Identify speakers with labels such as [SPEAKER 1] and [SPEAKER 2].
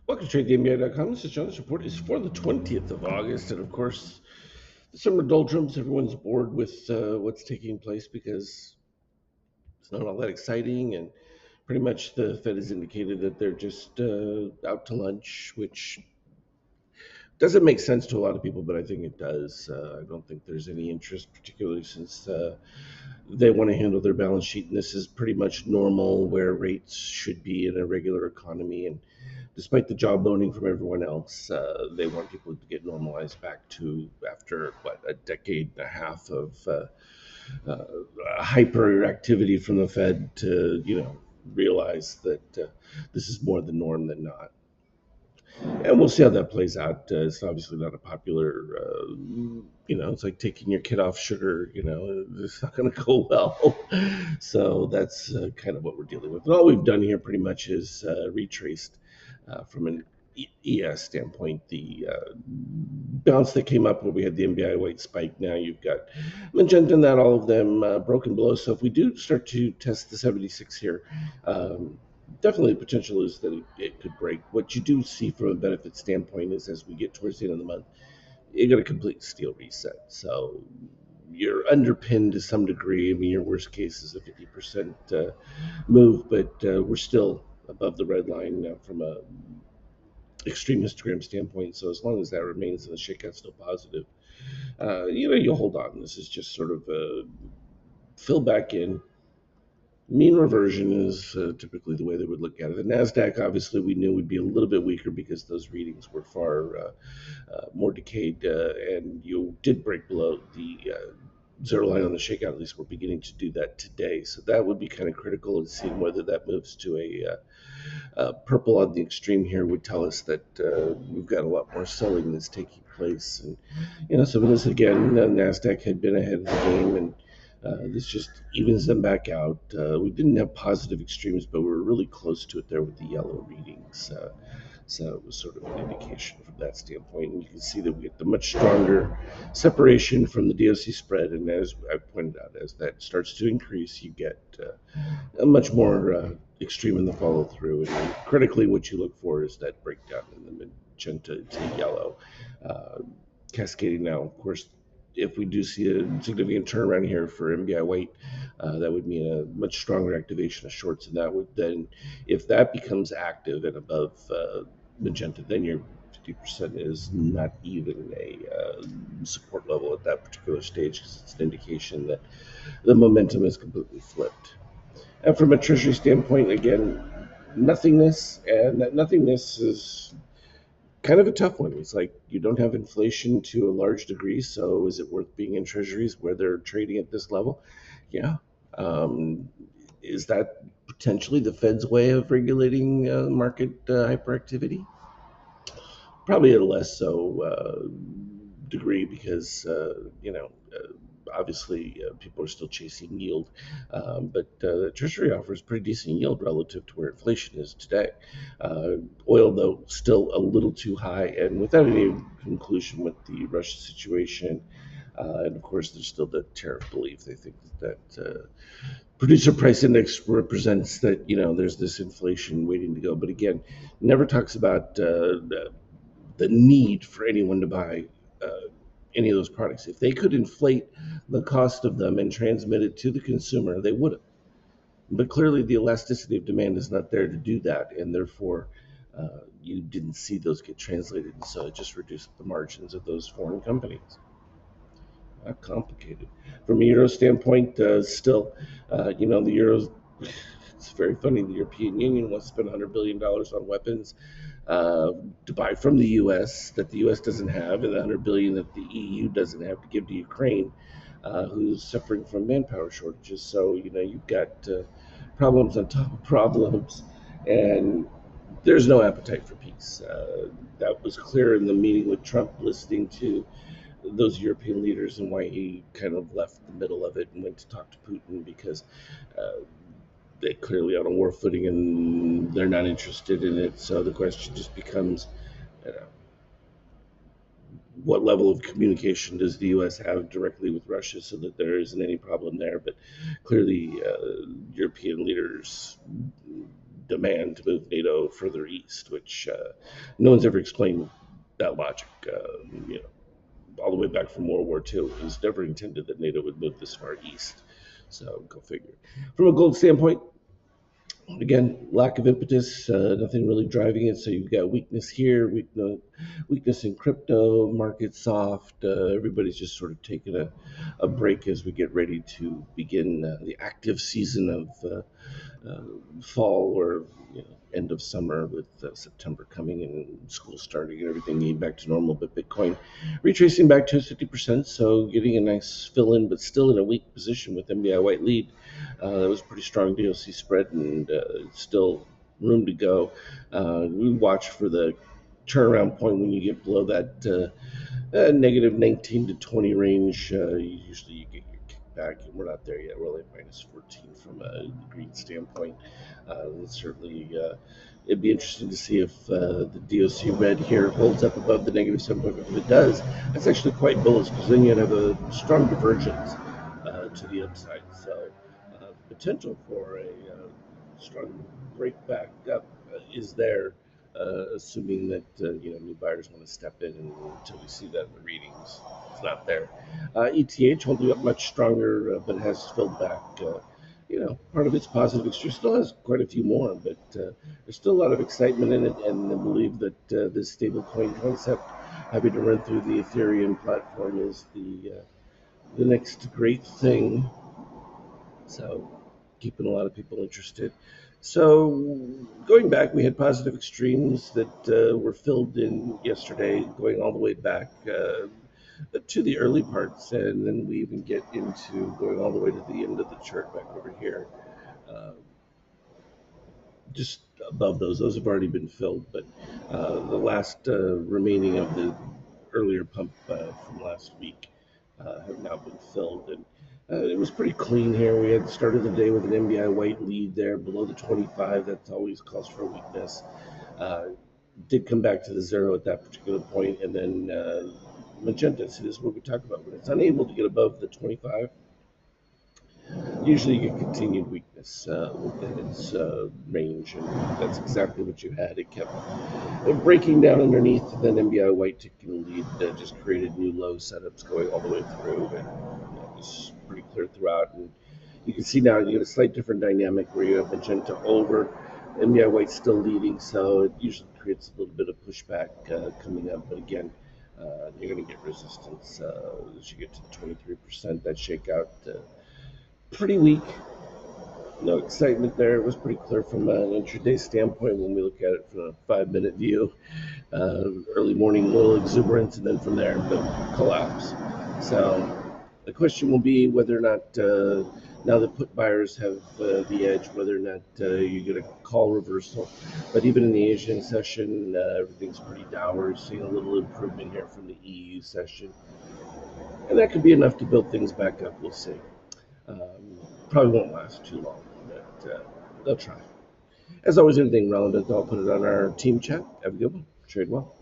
[SPEAKER 1] Welcome to TradeTheMBA.com. This is John. This report is for the 20th of August. And of course, the summer doldrums, everyone's bored with what's taking place because it's not all that exciting. And pretty much the Fed has indicated that they're just out to lunch, which doesn't make sense to a lot of people, but I think it does. I don't think there's any interest, particularly since they want to handle their balance sheet. And this is pretty much normal where rates should be in a regular economy. And despite the job loaning from everyone else, they want people to get normalized back to after what a decade and a half of uh, hyperactivity from the Fed to realize that this is more the norm than not. And we'll see how that plays out. It's obviously not a popular, it's like taking your kid off sugar. It's not going to go well. So that's kind of what we're dealing with. And all we've done here pretty much is retraced from an ES standpoint the bounce that came up where we had the MBI white spike. Now you've got magenta and that, all of them broken below. So if we do start to test the 76 here, definitely the potential is that it could break. What you do see from a benefit standpoint is as we get towards the end of the month, you got a complete steel reset. So you're underpinned to some degree. I mean, your worst case is a 50% move, but we're still above the red line from a extreme histogram standpoint. So as long as that remains and the shakeout's still positive, you'll hold on. This is just sort of a fill back in. Mean reversion is typically the way they would look at it. The Nasdaq, obviously, we knew would be a little bit weaker because those readings were far more decayed, and you did break below the zero line on the shakeout. At least we're beginning to do that today, so that would be kind of critical in seeing whether that moves to a purple on the extreme. Here would tell us that we've got a lot more selling that's taking place, and some of this again, Nasdaq had been ahead of the game and. This just evens them back out. We didn't have positive extremes, but we were really close to it there with the yellow readings. So it was sort of an indication from that standpoint. And you can see that we get the much stronger separation from the DOC spread. And as I pointed out, as that starts to increase, you get a much more extreme in the follow through. And critically, what you look for is that breakdown in the magenta to yellow. Uh, Cascading now, of course, if we do see a significant turnaround here for MBI weight, that would mean a much stronger activation of shorts, and that would then, if that becomes active and above magenta, then your 50% is not even a support level at that particular stage because it's an indication that the momentum is completely flipped. And from a treasury standpoint, again, nothingness, and that nothingness is kind of a tough one. It's like you don't have inflation to a large degree, so is it worth being in treasuries where they're trading at this level? Yeah. Um, is that potentially the Fed's way of regulating market hyperactivity? Probably at a less so degree because obviously people are still chasing yield, but the Treasury offers pretty decent yield relative to where inflation is today. Oil, though, still a little too high, and without any conclusion with the Russia situation. And of course, there's still the tariff belief. They think that producer price index represents that there's this inflation waiting to go. But again, never talks about the need for anyone to buy any of those products. If they could inflate the cost of them and transmit it to the consumer, they would have. But clearly, the elasticity of demand is not there to do that, and therefore, you didn't see those get translated, and so it just reduced the margins of those foreign companies. Not complicated. From a euro standpoint, still, the euros. It's very funny. The European Union wants to spend $100 billion on weapons to buy from the U.S. that the U.S. doesn't have, and the $100 billion that the EU doesn't have to give to Ukraine, who's suffering from manpower shortages. So you've got problems on top of problems, and there's no appetite for peace. That was clear in the meeting with Trump, listening to those European leaders and why he kind of left the middle of it and went to talk to Putin because they clearly on a war footing and they're not interested in it. So the question just becomes, uh, what level of communication does the U.S. have directly with Russia so that there isn't any problem there? But clearly, European leaders demand to move NATO further east, which no one's ever explained that logic. You know, all the way back from World War II, it was never intended that NATO would move this far east. So go figure. From a gold standpoint, again, lack of impetus, nothing really driving it. So you've got weakness here, weakness in crypto, market soft. Everybody's just sort of taking a break as we get ready to begin the active season of uh, fall or end of summer with September coming and school starting and everything getting back to normal. But Bitcoin retracing back to 50%, so getting a nice fill in, but still in a weak position with MBI white lead. That was a pretty strong DOC spread and still room to go. We watch for the turnaround point when you get below that negative 19 to 20 range. Usually you get your kickback, and we're not there yet. We're only minus 14 from a green standpoint. Certainly, it'd be interesting to see if the DOC red here holds up above the negative 7.5. If it does, that's actually quite bullish because then you'd have a strong divergence to the upside. So, potential for a strong break back up is there, assuming that new buyers want to step in, and until we see that in the readings, it's not there. ETH holding up much stronger, but has filled back. Part of its positive extreme still has quite a few more, but there's still a lot of excitement in it, and I believe that this stablecoin concept, having to run through the Ethereum platform, is the next great thing. So, keeping a lot of people interested. So, going back, we had positive extremes that were filled in yesterday, going all the way back to the early parts, and then we even get into going all the way to the end of the chart back over here. Uh, just above those have already been filled, but the last remaining of the earlier pump from last week have now been filled. And it was pretty clean here. We had started the day with an MBI white lead there below the 25. That's always cause for weakness. Uh, did come back to the zero at that particular point, and then magenta. So this is what we talk about. When it's unable to get above the 25, usually you get continued weakness within its range, and that's exactly what you had. It kept breaking down underneath, and then MBI white taking the lead just created new low setups going all the way through, and it was pretty clear throughout. And you can see now you get a slight different dynamic where you have magenta over, MBI white still leading, so it usually creates a little bit of pushback coming up. But again, you're going to get resistance as you get to 23%. That shakeout pretty weak. No excitement there. It was pretty clear from an intraday standpoint when we look at it from a 5-minute view. Early morning, little exuberance, and then from there, boom, collapse. So the question will be whether or not, now that put buyers have the edge, whether or not you get a call reversal. But even in the Asian session, everything's pretty dour. Seeing a little improvement here from the EU session. And that could be enough to build things back up. We'll see. Probably won't last too long, but they'll try. As always, anything relevant, I'll put it on our team chat. Have a good one. Trade well.